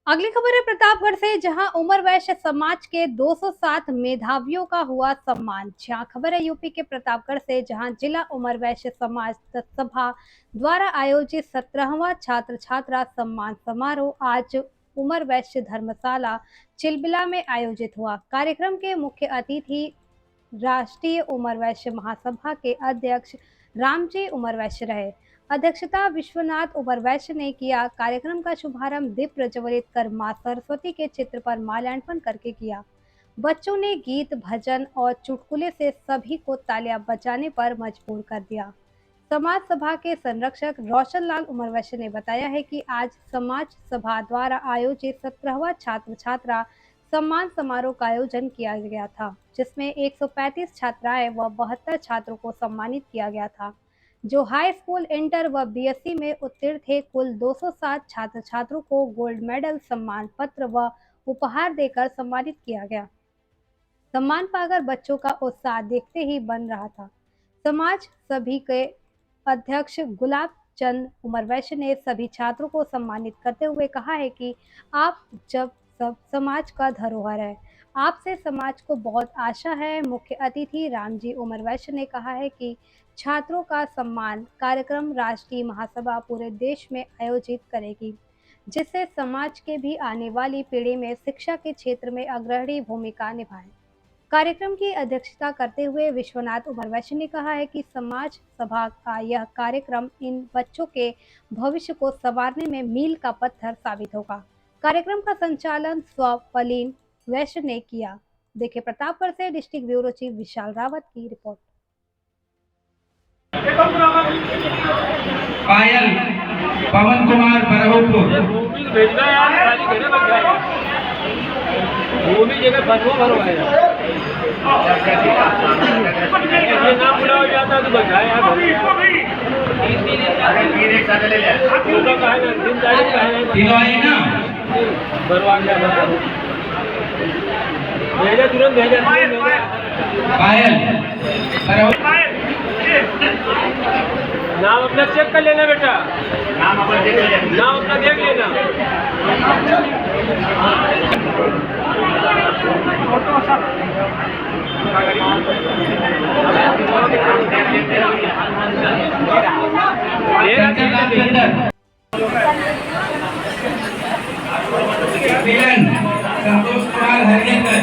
अगली खबर है प्रतापगढ़ से, जहां उमर वैश्य समाज के 207 मेधावियों का हुआ सम्मान। जहां खबर है यूपी के प्रतापगढ़ से, जहां जिला उमर वैश्य समाज सभा द्वारा आयोजित 17वां छात्र छात्रा सम्मान समारोह आज उमर वैश्य धर्मशाला चिलबिला में आयोजित हुआ। कार्यक्रम के मुख्य अतिथि राष्ट्रीय उमर वैश्य महासभा के अध्यक्ष रामजी उमर वैश्य रहे। अध्यक्षता विश्वनाथ उमर वैश्य ने किया। कार्यक्रम का शुभारंभ दीप प्रज्वलित कर मां सरस्वती के चित्र पर माल्यार्पण करके किया। बच्चों ने गीत, भजन और चुटकुले से सभी को तालियां बजाने पर मजबूर कर दिया। समाज सभा के संरक्षक रोशन लाल उमर वैश्य ने बताया है कि आज समाज सभा द्वारा आयोजित 17वां छात्र छात्रा सम्मान समारोह का आयोजन किया गया था, जिसमें 135 छात्राएं व 72 छात्रों को सम्मानित किया गया था, जो हाई स्कूल, इंटर व बीएससी में उत्तीर्ण थे। कुल 207 छात्र छात्रों को गोल्ड मेडल, सम्मान पत्र व उपहार देकर सम्मानित किया गया। सम्मान पाकर बच्चों का उत्साह देखते ही बन रहा था। समाज सभी के अध्यक्ष गुलाब चंद उमर वैश्य ने सभी छात्रों को सम्मानित करते हुए कहा है कि आप जब सब समाज का धरोहर है, आपसे समाज को बहुत आशा है। मुख्य अतिथि रामजी उमर वैश्य ने कहा है कि छात्रों का सम्मान कार्यक्रम राष्ट्रीय महासभा पूरे देश में आयोजित करेगी, जिससे समाज के भी आने वाली पीढ़ी में शिक्षा के क्षेत्र में अग्रणी भूमिका निभाए। कार्यक्रम की अध्यक्षता करते हुए विश्वनाथ उमर वैश्य ने कहा है कि समाज सभा का यह कार्यक्रम इन बच्चों के भविष्य को संवारने में मील का पत्थर साबित होगा। कार्यक्रम का संचालन स्वपलीन वैश्य ने किया। देखिए प्रतापगढ़ से डिस्ट्रिक्ट ब्यूरो चीफ विशाल रावत की रिपोर्ट। पायल पवन कुमार बरहुपुर जगह भरो है ये नाम बुलाया जाता तो बजाय तीनों आए ना भरवा भेजा तुरंत भेजा पायल नाम अपना चेक कर लेना बेटा, नाम अपना देख लेना। संतोष कुमार हरियकर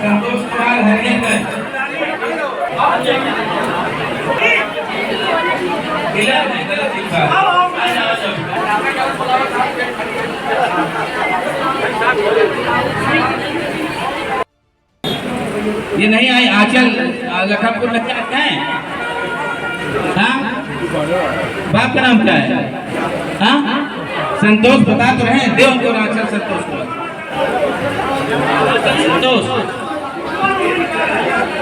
संतोष कुमार हरियकर ये नहीं आई आंचल लखनपुर लग जाते हैं। हाँ बाप का नाम क्या है? हाँ संतोष बता तो रहे, दे उनको आंचल संतोष को। संतोष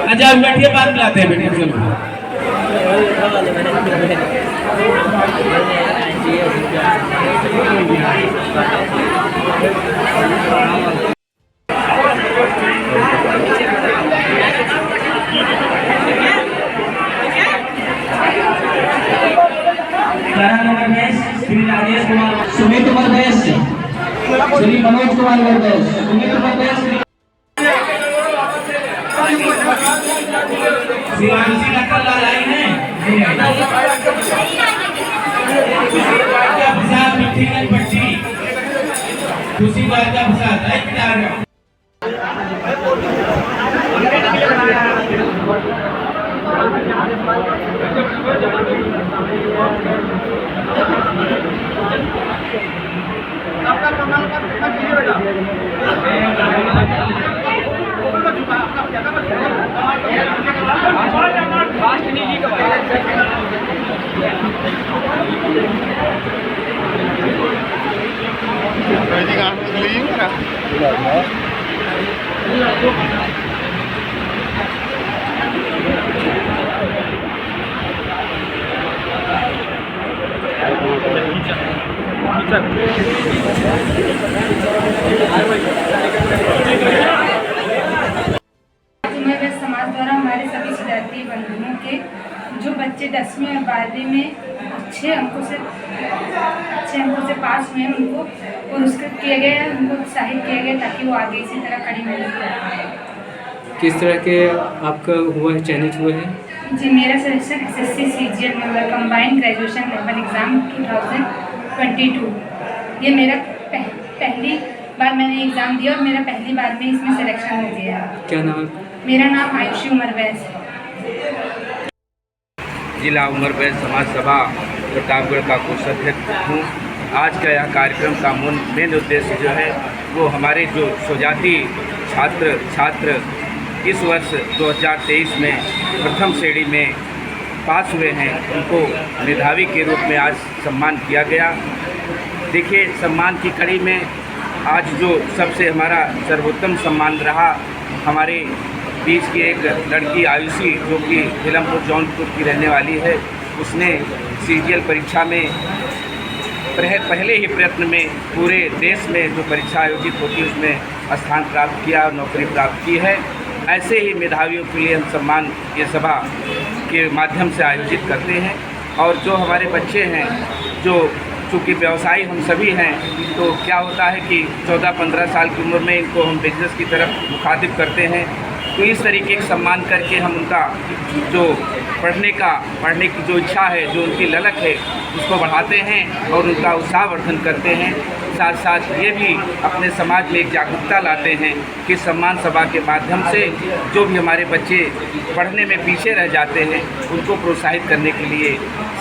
अच्छा बैठिए, बात मिलाते हैं बेटे। श्री राजेश कुमार, सुमित उमर वैश्य, श्री मनोज कुमार वैश्य, सुमित उमर वैश्य, शिवांशी नकललाल आई हैं, प्रसाद मिठीगंज पट्टी, खुशी बाजा प्रसाद आई किताब। हूँ कि जो बच्चे 10वीं और 12वीं में अच्छे अंकों से पास हुए हैं उनको पुरस्कृत किए गए हैं, उनको उत्साहित किया गया ताकि वो आगे इसी तरह कड़ी मेहनत कर पाएँ। किस तरह के आपका हुआ है, चयनित हुए हैं? जी, मेरा सिलेक्शन SSC CGL में हुआ, कंबाइंड ग्रेजुएशन लेवल एग्ज़ाम 2022। ये मेरा पहली बार मैंने एग्ज़ाम दिया और मेरा पहली बार में इसमें सिलेक्शन हो गया। क्या नाम? मेरा नाम आयुषी उमर वैस है। जिला उमर वैस समाज सभा प्रतापगढ़ का कोषाध्यक्ष हूँ। आज का यह कार्यक्रम का मेन उद्देश्य जो है वो हमारे जो स्वजाति छात्र इस वर्ष 2023 में प्रथम श्रेणी में पास हुए हैं, उनको मेधावी के रूप में आज सम्मान किया गया। देखिए, सम्मान की कड़ी में आज जो सबसे हमारा सर्वोत्तम सम्मान रहा, हमारे बीच की एक लड़की आयुषी जो कि हिलमपुर जौनपुर की रहने वाली है, उसने CGL परीक्षा में पहले ही प्रयत्न में पूरे देश में जो परीक्षा आयोजित होती है उसमें स्थान प्राप्त किया और नौकरी प्राप्त की है। ऐसे ही मेधावियों के लिए हम सम्मान ये सभा के माध्यम से आयोजित करते हैं। और जो हमारे बच्चे हैं, जो चूँकि व्यवसायी हम सभी हैं, तो क्या होता है कि 14-15 साल की उम्र में इनको हम बिजनेस की तरफ मुखातिब करते हैं, तो इस तरीके का सम्मान करके हम उनका जो पढ़ने की जो इच्छा है, जो उनकी ललक है, उसको बढ़ाते हैं और उनका उत्साहवर्धन करते हैं। साथ साथ ये भी अपने समाज में एक जागरूकता लाते हैं कि सम्मान सभा के माध्यम से जो भी हमारे बच्चे पढ़ने में पीछे रह जाते हैं उनको प्रोत्साहित करने के लिए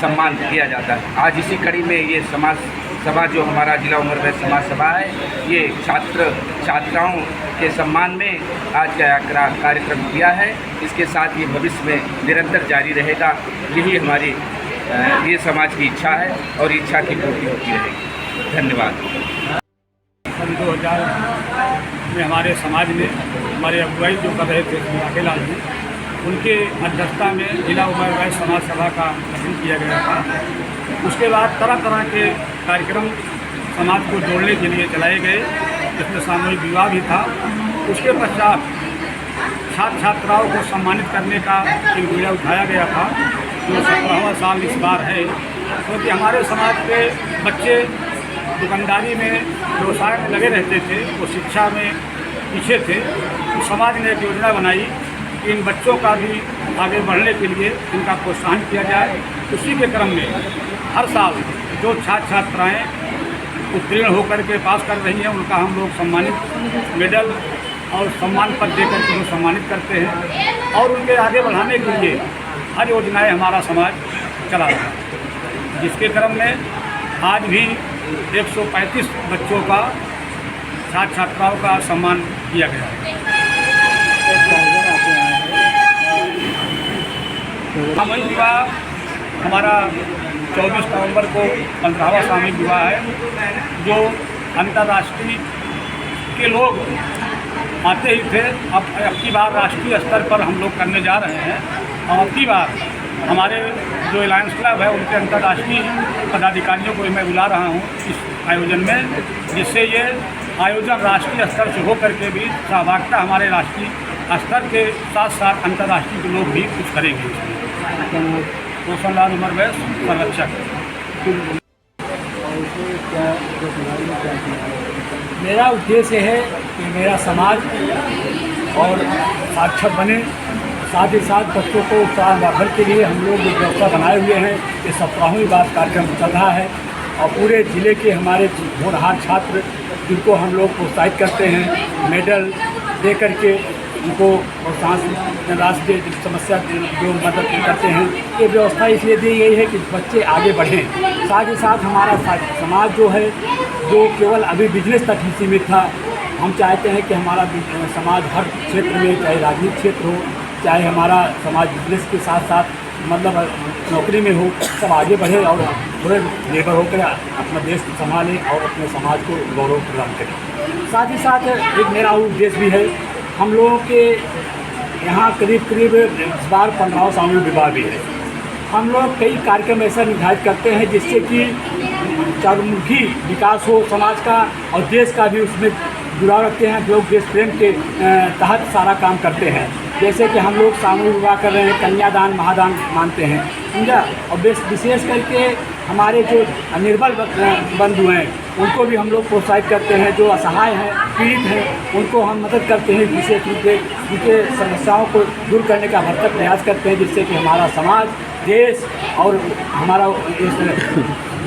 सम्मान दिया जाता है। आज इसी कड़ी में ये समाज सभा जो हमारा जिला उमर वैस समाज सभा है, ये छात्राओं के सम्मान में आज का कार्यक्रम किया है। इसके साथ ये भविष्य में निरंतर जारी रहेगा। यही हमारी ये समाज की इच्छा है और इच्छा की पूर्ति होती रहेगी। धन्यवाद। सन 2000 में हमारे समाज में हमारे अगुवाई जो कर रहे थे राखेलाल जी, उनके अध्यक्षता में जिला उमर वैस समाज सभा का गठन किया गया था। उसके बाद तरह तरह के कार्यक्रम समाज को जोड़ने के लिए चलाए गए, जिसमें सामूहिक विवाह भी था। उसके पश्चात छात्र छात्राओं को सम्मानित करने का एक बीड़ा उठाया गया था, जो 17वां साल इस बार है। क्योंकि हमारे समाज के बच्चे दुकानदारी में व्यवसाय में लगे रहते थे, वो शिक्षा में पीछे थे, तो समाज ने एक योजना बनाई कि इन बच्चों का भी आगे बढ़ने के लिए इनका प्रोत्साहन किया जाए। उसी के क्रम में हर साल जो छात्र छात्राएँ उत्तीर्ण होकर के पास कर रही हैं, उनका हम लोग सम्मानित मेडल और सम्मान पत्र देकर के उन्हें सम्मानित करते हैं। और उनके आगे बढ़ाने के लिए हर योजनाएँ हमारा समाज चला रहा है, जिसके क्रम में आज भी 135 बच्चों का छात्र छात्राओं का सम्मान किया गया है। सामूहिक विवाह हमारा 24 नवंबर को 15वां सामूहिक विवाह है, जो अंतर्राष्ट्रीय के लोग आते ही थे। अब की बार राष्ट्रीय स्तर पर हम लोग करने जा रहे हैं, और अब की बार हमारे जो अलायंस क्लब है उनके अंतर्राष्ट्रीय पदाधिकारियों को मैं बुला रहा हूँ इस आयोजन में, जिससे ये आयोजन राष्ट्रीय स्तर से होकर के भी सहभागिता हमारे राष्ट्रीय स्तर के साथ साथ अंतर्राष्ट्रीय के लोग भी कुछ करेंगे। रोशनलाल उमर वैस, संरक्षक। मेरा उद्देश्य है कि मेरा समाज और साक्षर बने, साथ ही साथ बच्चों को उत्साहवर्धन के लिए हम लोग व्यवस्था बनाए हुए हैं। ये 17वीं बार कार्यक्रम चल रहा है और पूरे ज़िले के हमारे होनहार छात्र जिनको हम लोग प्रोत्साहित करते हैं, मेडल दे करके उनको प्रोत्साहन राष्ट्रीय समस्या जो मदद करते हैं। ये व्यवस्था इसलिए दी गई है कि बच्चे आगे बढ़ें। साथ ही साथ हमारा समाज जो है, जो केवल अभी बिजनेस तक ही सीमित था, हम चाहते हैं कि हमारा समाज हर क्षेत्र में, चाहे राजनीतिक क्षेत्र हो, चाहे हमारा समाज बिजनेस के साथ साथ मतलब नौकरी में हो, सब आगे बढ़े और थोड़े निर्भर होकर अपना देश संभालें और अपने समाज को गौरव प्रदान करें। साथ ही साथ एक मेरा उद्देश्य भी है, हम लोगों के यहाँ करीब इस बार 15वां सामूहिक विवाह भी है। हम लोग कई कार्यक्रम ऐसा निर्धारित करते हैं जिससे कि चहुमुखी विकास हो समाज का और देश का भी उसमें जुड़ाव रखते हैं। लोग देश प्रेम के तहत सारा काम करते हैं। जैसे कि हम लोग सामूहिक विवाह कर रहे हैं, कन्यादान महादान मानते हैं, समझा। और विशेष करके हमारे जो निर्बल बंधु हैं उनको भी हम लोग प्रोत्साहित करते हैं, जो असहाय हैं, पीड़ित हैं, उनको हम मदद करते हैं, विशेष रूप से उनके समस्याओं को दूर करने का भरसक प्रयास करते हैं, जिससे कि हमारा समाज, देश और हमारा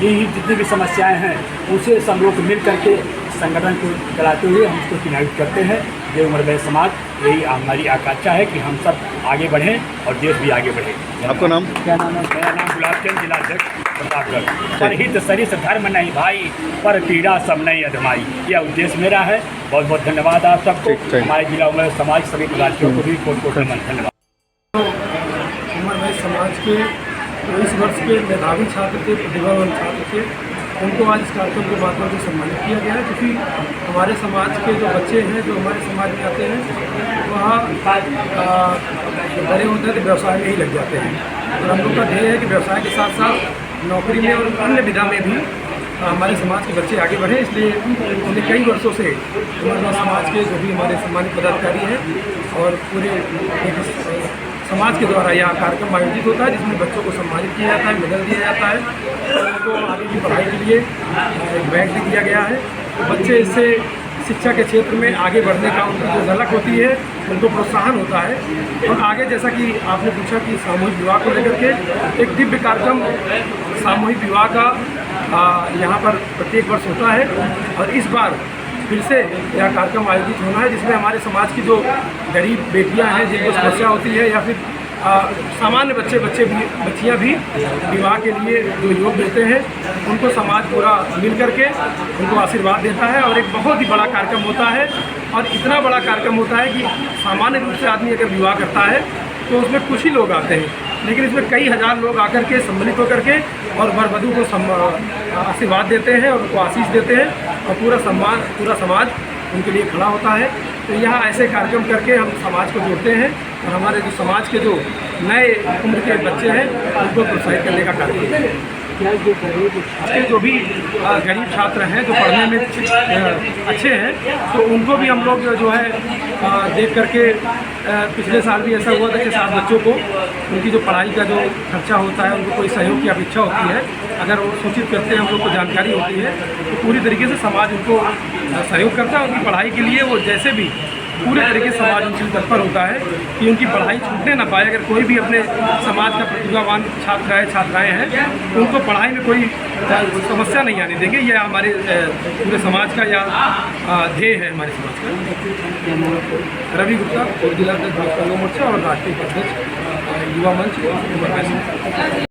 यही जितनी भी समस्याएं हैं उसे सब लोग मिल करके संगठन को चलाते हुए हम उसको चुनावित करते हैं। देव उमर वैश्य समाज, यही हमारी आकांक्षा है कि हम सब आगे बढ़ें और देश भी आगे बढ़े। आपका नाम? क्या नाम है? मेरा नाम गुलाबचंद, जिलाध्यक्ष प्रतापगढ़। पर हित सरिस धर्म नहीं भाई, पर पीड़ा सब नहीं अधमाई, यह उद्देश्य मेरा है। बहुत बहुत धन्यवाद आप सबको, हमारे जिला उमर समाज सभी राज्यों को भी कोट धन्यवाद। उमर वैश्य समाज के 23 वर्ष के मेधावी छात्र थे, प्रतिभावान छात्र थे, उनको आज इस कार्यक्रम के माध्यम से सम्मानित किया गया है। क्योंकि हमारे समाज के जो बच्चे हैं, जो हमारे समाज में आते हैं, वहाँ बड़े होते हैं तो व्यवसाय में ही लग जाते हैं। और हम लोग का ध्येय है कि व्यवसाय के साथ साथ नौकरी में और अन्य विधा में भी हमारे समाज के बच्चे आगे बढ़े। इसलिए हमने कई वर्षों से उमर समाज के जो भी हमारे सम्मानित पदाधिकारी हैं और पूरे समाज के द्वारा यहाँ कार्यक्रम आयोजित होता है, जिसमें बच्चों को सम्मानित किया जाता है, मेडल दिया जाता है और उनको आगे की पढ़ाई के लिए एक बैग भी दिया गया है। तो बच्चे इससे शिक्षा के क्षेत्र में आगे बढ़ने का उनकी जो झलक होती है, उनको प्रोत्साहन होता है। और आगे जैसा कि आपने पूछा कि सामूहिक विवाह को लेकर के एक दिव्य कार्यक्रम सामूहिक विवाह का यहाँ पर प्रत्येक वर्ष होता है और इस बार फिर से यह कार्यक्रम आयोजित होना है, जिसमें हमारे समाज की जो गरीब बेटियां हैं, जिनको समस्या होती है, या फिर सामान्य बच्चियां भी विवाह के लिए जो योग देते हैं, उनको समाज पूरा मिल करके उनको आशीर्वाद देता है। और एक बहुत ही बड़ा कार्यक्रम होता है और इतना बड़ा कार्यक्रम होता है कि सामान्य रूप से आदमी अगर विवाह करता है तो उसमें कुछ ही लोग आते हैं, लेकिन इसमें कई हज़ार लोग आकर के सम्मिलित होकर के और वर वधू को आशीर्वाद देते हैं और उनको आशीष देते हैं और पूरा समाज उनके लिए खड़ा होता है। तो यहाँ ऐसे कार्यक्रम करके हम समाज को जोड़ते हैं और हमारे जो समाज के जो नए उम्र के बच्चे हैं उनको प्रोत्साहित करने का कार्य करते हैं। जो भी गरीब छात्र हैं, जो पढ़ने में अच्छे हैं, तो उनको भी हम लोग जो है देख करके पिछले साल भी ऐसा हुआ था कि 7 बच्चों को उनकी जो पढ़ाई का जो खर्चा होता है, उनको कोई सहयोग की अपेक्षा होती है, अगर वो सूचित करते हैं, हम लोग को जानकारी होती है, तो पूरी तरीके से समाज उनको सहयोग करता है। उनकी पढ़ाई के लिए वो जैसे भी पूरे तरीके से समाज उनसे तत्पर होता है कि उनकी पढ़ाई छूटने ना पाए। अगर कोई भी अपने समाज का प्रतिभावान छात्र है, छात्राएँ हैं, तो उनको पढ़ाई में कोई समस्या नहीं आने देंगे। यह हमारे पूरे समाज का या ध्येय है हमारे समाज का। रवि गुप्ता, जिला अध्यक्ष भाजपा युवा मोर्चा और राष्ट्रीय अध्यक्ष युवा मंच।